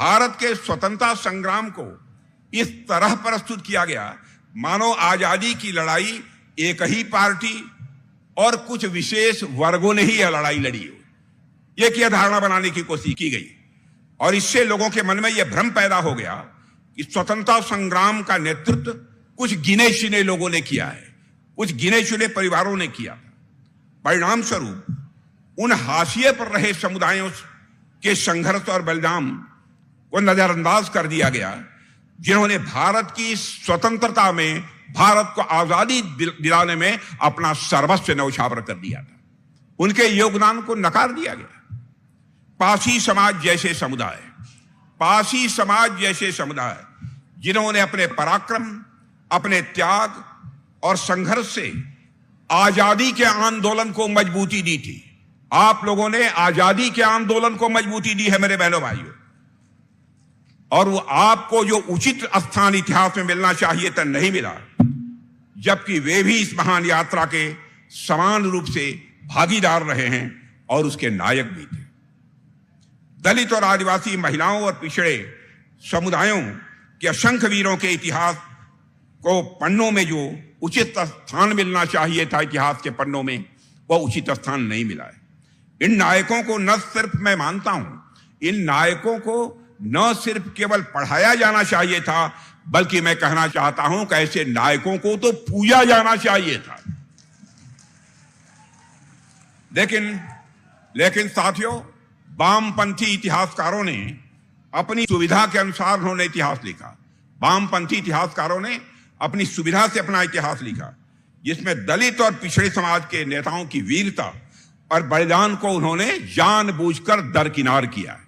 भारत के स्वतंत्रता संग्राम को इस तरह प्रस्तुत किया गया मानो आजादी की लड़ाई एक ही पार्टी और कुछ विशेष वर्गों ने ही यह लड़ाई लड़ी हो, यह धारणा बनाने की कोशिश की गई। और इससे लोगों के मन में यह भ्रम पैदा हो गया कि स्वतंत्रता संग्राम का नेतृत्व कुछ गिने चुने लोगों ने किया है, कुछ गिने चुने परिवारों ने किया। परिणाम स्वरूप उन हाशिए पर रहे समुदायों के संघर्ष और बलिदान को नजरअंदाज कर दिया गया, जिन्होंने भारत की स्वतंत्रता में, भारत को आजादी दिलाने में अपना सर्वस्व न्यौछावर कर दिया था। उनके योगदान को नकार दिया गया। पासी समाज जैसे समुदाय, पासी समाज जैसे समुदाय जिन्होंने अपने पराक्रम, अपने त्याग और संघर्ष से आजादी के आंदोलन को मजबूती दी थी। आप लोगों ने आजादी के आंदोलन को मजबूती दी है मेरे बहनों भाइयों, और वो आपको जो उचित स्थान इतिहास में मिलना चाहिए था नहीं मिला, जबकि वे भी इस महान यात्रा के समान रूप से भागीदार रहे हैं और उसके नायक भी थे। दलित और आदिवासी महिलाओं और पिछड़े समुदायों के असंख्य वीरों के इतिहास को पन्नों में जो उचित स्थान मिलना चाहिए था इतिहास के पन्नों में, वह उचित स्थान नहीं मिला है। इन नायकों को न सिर्फ मैं मानता हूं, इन नायकों को न सिर्फ केवल पढ़ाया जाना चाहिए था, बल्कि मैं कहना चाहता हूं कि ऐसे नायकों को तो पूजा जाना चाहिए था। लेकिन साथियों, वामपंथी इतिहासकारों ने अपनी सुविधा के अनुसार उन्होंने इतिहास लिखा। वामपंथी इतिहासकारों ने अपनी सुविधा से अपना इतिहास लिखा, जिसमें दलित और पिछड़े समाज के नेताओं की वीरता और बलिदान को उन्होंने जानबूझकर दरकिनार किया।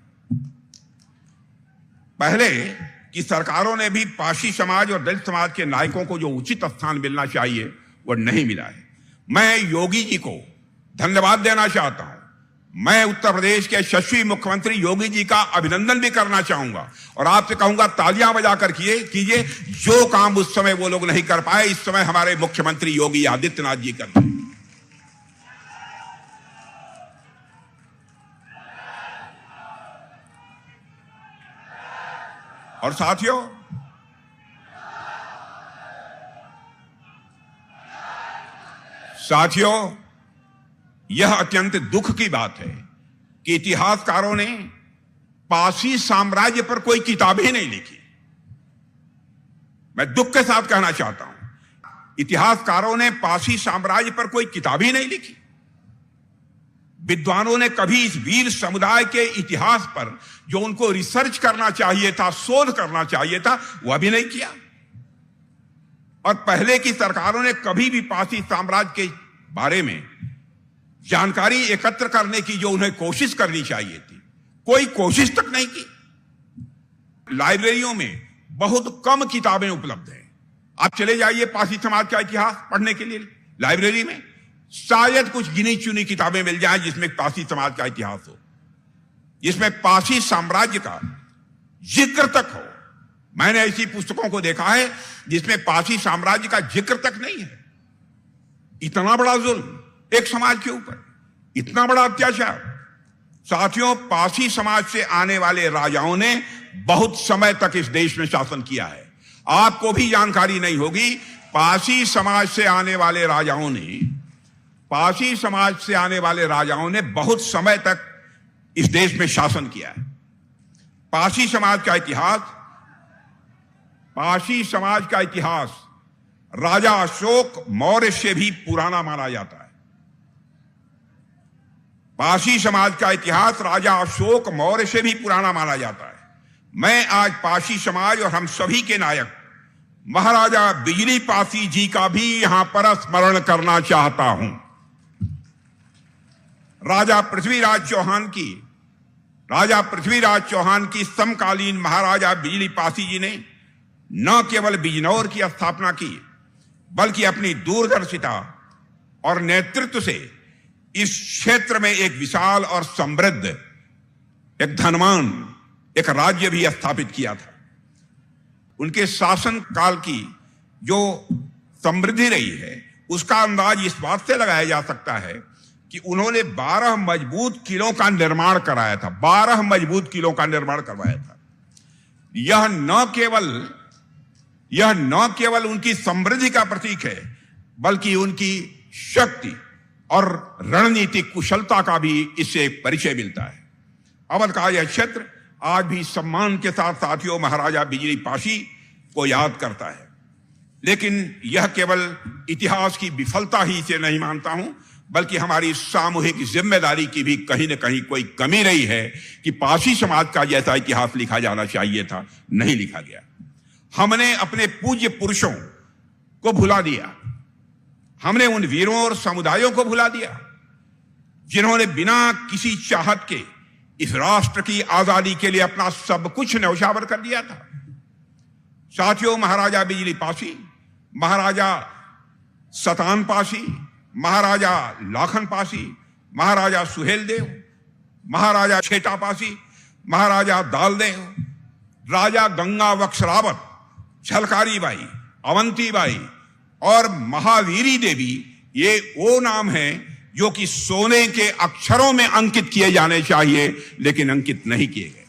पहले की सरकारों ने भी पासी समाज और दलित समाज के नायकों को जो उचित स्थान मिलना चाहिए वह नहीं मिला है। मैं योगी जी को धन्यवाद देना चाहता हूं। मैं उत्तर प्रदेश के यशस्वी मुख्यमंत्री योगी जी का अभिनंदन भी करना चाहूंगा और आपसे कहूंगा तालियां बजाकर कीजिए। जो काम उस समय वो लोग नहीं कर पाए, इस समय हमारे मुख्यमंत्री योगी आदित्यनाथ जी कर रहे हैं। और साथियों, यह अत्यंत दुख की बात है कि इतिहासकारों ने पासी साम्राज्य पर कोई किताबें नहीं लिखी। मैं दुख के साथ कहना चाहता हूं, इतिहासकारों ने पासी साम्राज्य पर कोई किताबें नहीं लिखी। विद्वानों ने कभी इस वीर समुदाय के इतिहास पर जो उनको रिसर्च करना चाहिए था, शोध करना चाहिए था, वह भी नहीं किया। और पहले की सरकारों ने कभी भी पासी साम्राज्य के बारे में जानकारी एकत्र करने की जो उन्हें कोशिश करनी चाहिए थी, कोई कोशिश तक नहीं की। लाइब्रेरियों में बहुत कम किताबें उपलब्ध हैं। आप चले जाइए पासी समाज का इतिहास पढ़ने के लिए लाइब्रेरी में, शायद कुछ गिनी चुनी किताबें मिल जाएं जिसमें पासी समाज का इतिहास हो, जिसमें पासी साम्राज्य का जिक्र तक हो। मैंने ऐसी पुस्तकों को देखा है जिसमें पासी साम्राज्य का जिक्र तक नहीं है। इतना बड़ा जुल्म एक समाज के ऊपर, इतना बड़ा अत्याचार। साथियों, पासी समाज से आने वाले राजाओं ने बहुत समय तक इस देश में शासन किया है। आपको भी जानकारी नहीं होगी, पासी समाज से आने वाले राजाओं ने बहुत समय तक इस देश में शासन किया है। पासी समाज का इतिहास राजा अशोक मौर्य से भी पुराना माना जाता है। पासी समाज का इतिहास राजा अशोक मौर्य से भी पुराना माना जाता है। मैं आज पासी समाज और हम सभी के नायक महाराजा बिजली पासी जी का भी यहां पर स्मरण करना चाहता हूं। राजा पृथ्वीराज चौहान की समकालीन महाराजा बिजली पासी जी ने न केवल बिजनौर की स्थापना की, बल्कि अपनी दूरदर्शिता और नेतृत्व से इस क्षेत्र में एक विशाल और समृद्ध, एक धनवान, एक राज्य भी स्थापित किया था। उनके शासन काल की जो समृद्धि रही है उसका अंदाज इस बात से लगाया जा सकता है कि उन्होंने 12 मजबूत किलों का निर्माण कराया था। 12 मजबूत किलों का निर्माण करवाया था। यह न केवल उनकी समृद्धि का प्रतीक है, बल्कि उनकी शक्ति और रणनीतिक कुशलता का भी इससे एक परिचय मिलता है। अवध का यह क्षेत्र आज भी सम्मान के साथ साथियों महाराजा बिजली पाशी को याद करता है। लेकिन यह केवल इतिहास की विफलता ही से नहीं मानता हूं, बल्कि हमारी सामूहिक जिम्मेदारी की भी कहीं न कहीं कोई कमी रही है कि पासी समाज का जैसा इतिहास लिखा जाना चाहिए था, नहीं लिखा गया। हमने अपने पूज्य पुरुषों को भुला दिया, हमने उन वीरों और समुदायों को भुला दिया जिन्होंने बिना किसी चाहत के इस राष्ट्र की आजादी के लिए अपना सब कुछ न्यौछावर कर दिया था। साथियों, महाराजा बिजली पासी, महाराजा सतान पासी, महाराजा लाखन पासी, महाराजा सुहेलदेव, महाराजा छेटा पासी, महाराजा दालदेव, राजा गंगा बख्शरावत, झलकारी बाई, अवंती बाई और महावीरी देवी, ये वो नाम हैं जो कि सोने के अक्षरों में अंकित किए जाने चाहिए, लेकिन अंकित नहीं किए गए।